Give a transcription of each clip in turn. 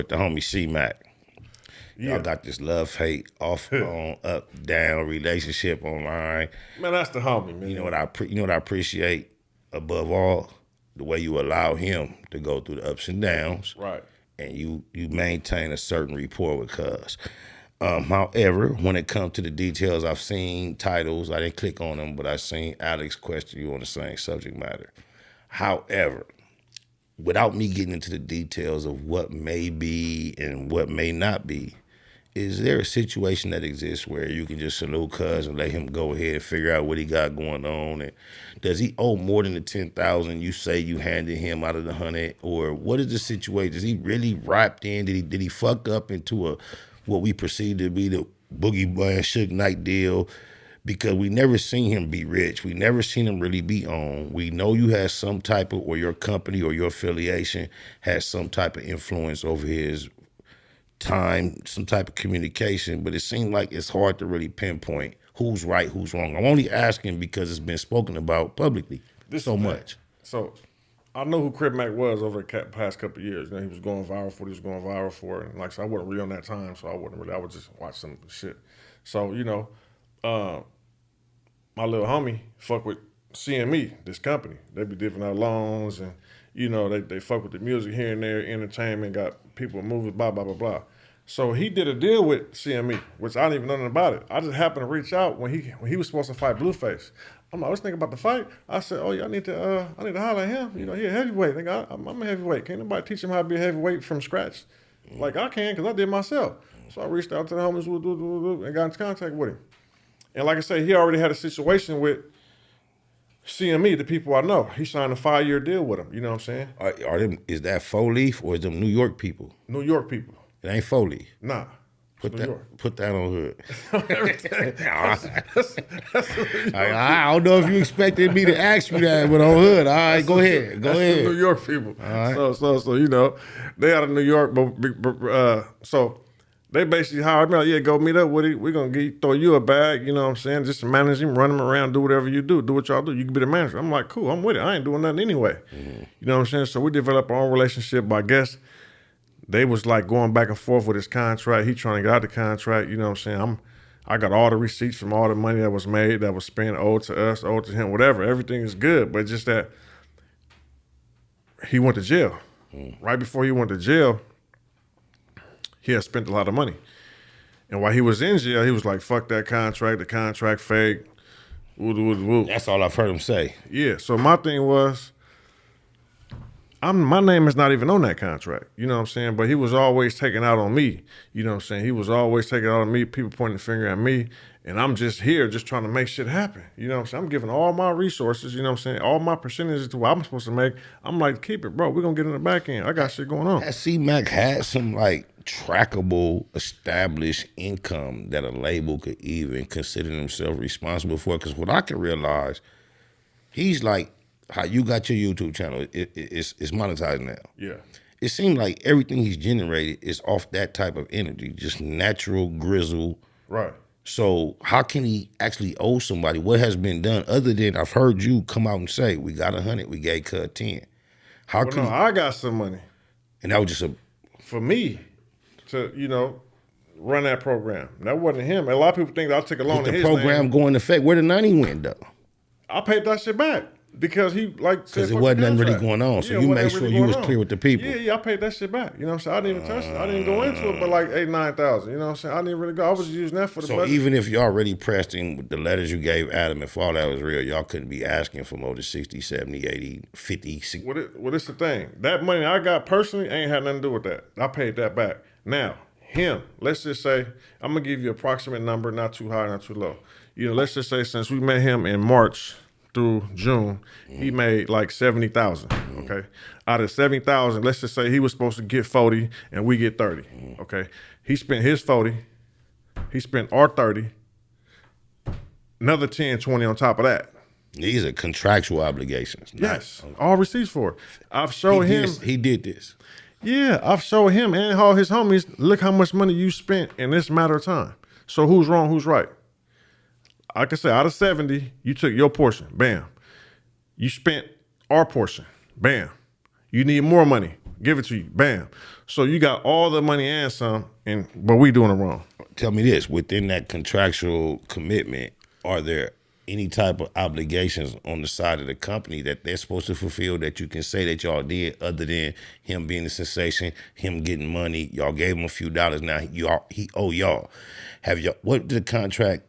with the homie C-Mac. Yeah. Y'all got this love-hate, off, on, up, down relationship online. Man, that's the homie, man. You know what I appreciate above all? The way you allow him to go through the ups and downs. Right. And you maintain a certain rapport with cuz. However, when it comes to the details, I've seen titles. I didn't click on them, but I've seen Alex question you on the same subject matter. However, without me getting into the details of what may be and what may not be, is there a situation that exists where you can just salute cuz and let him go ahead and figure out what he got going on? And does he owe more than the $10,000 you say you handed him out of the Hunnet? Or what is the situation? Is he really wrapped in? Did he fuck up into what we perceive to be the Boogie Bland Suge Knight deal? Because we never seen him be rich. We never seen him really be on. We know you had some type of, or your company or your affiliation has some type of influence over his time, some type of communication, but it seemed like it's hard to really pinpoint who's right, who's wrong. I'm only asking because it's been spoken about publicly so much. So I know who Crip Mac was over the past couple of years. You know, he was going viral for what he was going viral for. And like I said, I wasn't really on that time, so I would just watch some shit. So, you know, my little homie fuck with CME, this company. They be giving out loans and, you know, they fuck with the music here and there, entertainment, got people moving, blah, blah, blah, blah. So he did a deal with CME, which I didn't even know nothing about it. I just happened to reach out when he was supposed to fight Blueface. I was thinking about the fight. I said, oh yeah, I need to holler at him. You know, he a heavyweight. Nigga, I'm a heavyweight. Can't nobody teach him how to be a heavyweight from scratch. Like I can, because I did myself. So I reached out to the homies and got into contact with him. And like I said, he already had a situation with CME, the people I know. He signed a 5-year deal with them. You know what I'm saying? Is that 4-leaf or is them New York people? New York people. It ain't 4-leaf. Nah. Put that on hood. That's I don't know if you expected me to ask you that, but on hood. All right, go ahead. Go ahead. New York people. All right. So you know, they out of New York, so they basically hired me. Like, yeah, go meet up with him. We're gonna throw you a bag. You know what I'm saying? Just manage him, run him around, do whatever you do. Do what y'all do. You can be the manager. I'm like, cool. I'm with it. I ain't doing nothing anyway. Mm-hmm. You know what I'm saying? So we developed our own relationship. But I guess they was like going back and forth with his contract. He trying to get out the contract. You know what I'm saying? I got all the receipts from all the money that was made, that was spent, owed to us, owed to him, whatever. Everything is good, but just that he went to jail. Right before he went to jail, he had spent a lot of money. And while he was in jail, he was like, fuck that contract, the contract fake. Woo. That's all I've heard him say. Yeah, so my thing was, my name is not even on that contract. You know what I'm saying? But he was always taking out on me. You know what I'm saying? He was always taking out on me, people pointing the finger at me. And I'm just here just trying to make shit happen. You know what I'm saying? I'm giving all my resources, you know what I'm saying? All my percentages to what I'm supposed to make. I'm like, keep it, bro. We're going to get in the back end. I got shit going on. Has C-Mac had some like trackable, established income that a label could even consider themselves responsible for? Because what I can realize, he's like, how you got your YouTube channel, it's monetized now. Yeah. It seems like everything he's generated is off that type of energy, just natural grizzle. Right. So how can he actually owe somebody? What has been done other than I've heard you come out and say, we got 100, we gave Cut 10. I got some money. And that was just for me to, you know, run that program. That wasn't him. A lot of people think that I took a loan in his name. The program going into effect. Where the money went though? I paid that shit back. Because he because it wasn't nothing really going on, so you made sure you was clear with the people. Yeah, I paid that shit back. You know what I'm saying? I didn't even touch it. I didn't go into it, but like 8,000-9,000. You know what I'm saying? I didn't really go. I was just using that for the budget. So even if you already pressed him with the letters you gave Adam, if all that was real, y'all couldn't be asking for more than 60, 70, 80, 50, 60. Well, it's the thing. That money I got personally ain't had nothing to do with that. I paid that back. Now, him, let's just say, I'm going to give you an approximate number, not too high, not too low. You know, let's just say since we met him in March through June, he made like 70,000. Okay, out of 70,000, let's just say he was supposed to get 40 and we get 30. Okay, he spent his 40, he spent our 30, another 10, 20 on top of that. These are contractual obligations. Yes, all receipts for it. I've showed him. He did this. Yeah, I've showed him and all his homies, look how much money you spent in this matter of time. So who's wrong, who's right? Like I said, out of 70, you took your portion, bam. You spent our portion, bam. You need more money, give it to you, bam. So you got all the money and some, but we doing it wrong. Tell me this, within that contractual commitment, are there any type of obligations on the side of the company that they're supposed to fulfill that you can say that y'all did, other than him being a sensation, him getting money, y'all gave him a few dollars, now he owe y'all. Have y'all, what did the contract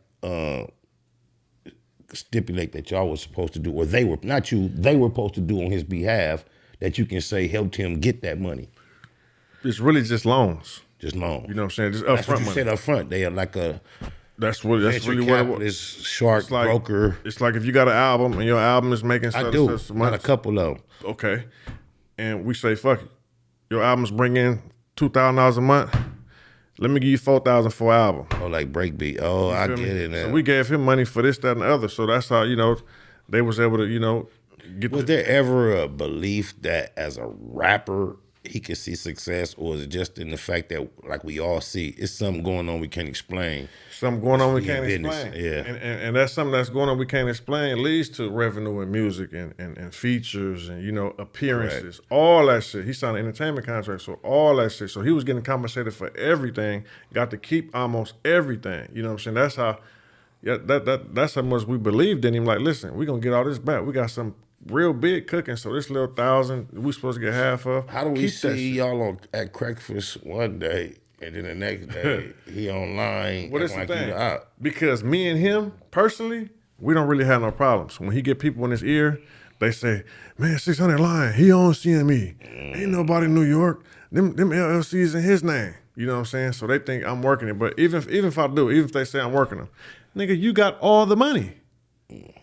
stipulate that y'all was supposed to do, or they were, not you, they were supposed to do on his behalf, that you can say helped him get that money? It's really just loans. Just loans. You know what I'm saying? Just That's what upfront you money. said up front. They are like a That's really what it was. Shark It's like, broker. It's like if you got an album and your album is making I do. such Got a couple of them. Okay. And we say, fuck it. Your albums bring in $2,000 a month. Let me give you $4,000 for an album. Oh, like breakbeat. Oh, I get it now. So we gave him money for this, that, and the other. So that's how, they was able to, get. Was there ever a belief that as a rapper he could see success, or is it just in the fact that, like we all see, it's something going on we can't explain? Something going on we can't business. explain. Yeah. And that's something that's going on we can't explain, leads to revenue in music and features and, appearances, right. All that shit. He signed an entertainment contract, so all that shit. So he was getting compensated for everything, got to keep almost everything. You know what I'm saying? That's how, that's how much we believed in him. Like, listen, we're going to get all this back. We got some real big cooking, so this little 1,000 we supposed to get half of. How do we see y'all at breakfast one day, and then the next day he online? What is the thing? Because me and him personally, we don't really have no problems. When he get people in his ear, they say, "Man, 600 lying. He on CME. Ain't nobody in New York. Them LLCs in his name." You know what I'm saying? So they think I'm working it. But even if I do, even if they say I'm working them, nigga, you got all the money.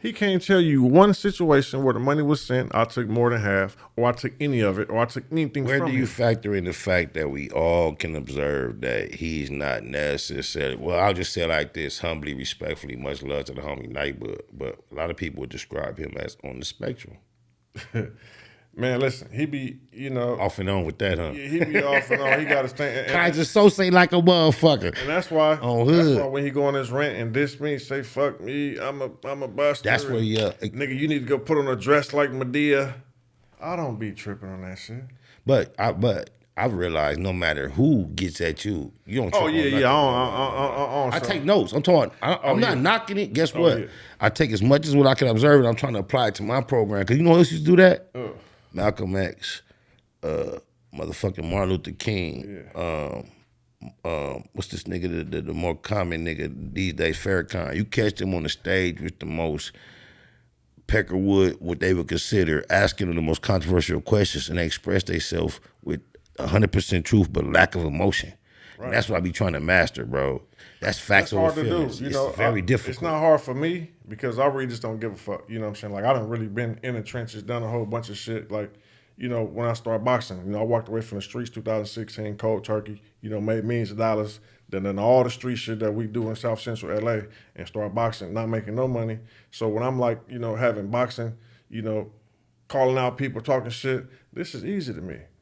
He can't tell you one situation where the money was sent, I took more than half, or I took any of it, or I took anything from it. Where do you factor in the fact that we all can observe that he's not necessarily, well, I'll just say it like this, humbly, respectfully, much love to the homie Nightbud, but a lot of people would describe him as on the spectrum. Man, listen, he be, off and on with that, huh? Yeah, he be off and on. He got his thing. Kinds associate like a motherfucker. And that's why when he go on his rant and diss me, say fuck me, I'm a buster. That's where nigga, you need to go put on a dress like Medea. I don't be tripping on that shit. But I've realized no matter who gets at you, you don't. Oh yeah. I take notes. I'm talking. I'm not knocking it. Guess what? Yeah. I take as much as what I can observe, and I'm trying to apply it to my program. Cause you know who else used to do that? Malcolm X, motherfucking Martin Luther King. Yeah. What's this nigga? The more common nigga these days, Farrakhan. You catch them on the stage with the most Peckerwood, what they would consider asking them the most controversial questions, and they express themselves with 100% truth but lack of emotion. Right. And that's what I be trying to master, bro. That's Factz Ova Feelinz. It's very difficult. It's not hard for me because I really just don't give a fuck. You know what I'm saying? Like, I done really been in the trenches, done a whole bunch of shit. Like, when I started boxing, I walked away from the streets 2016, cold turkey, made millions of dollars. Then all the street shit that we do in South Central LA and start boxing, not making no money. So when I'm like, having boxing, calling out people, talking shit, this is easy to me.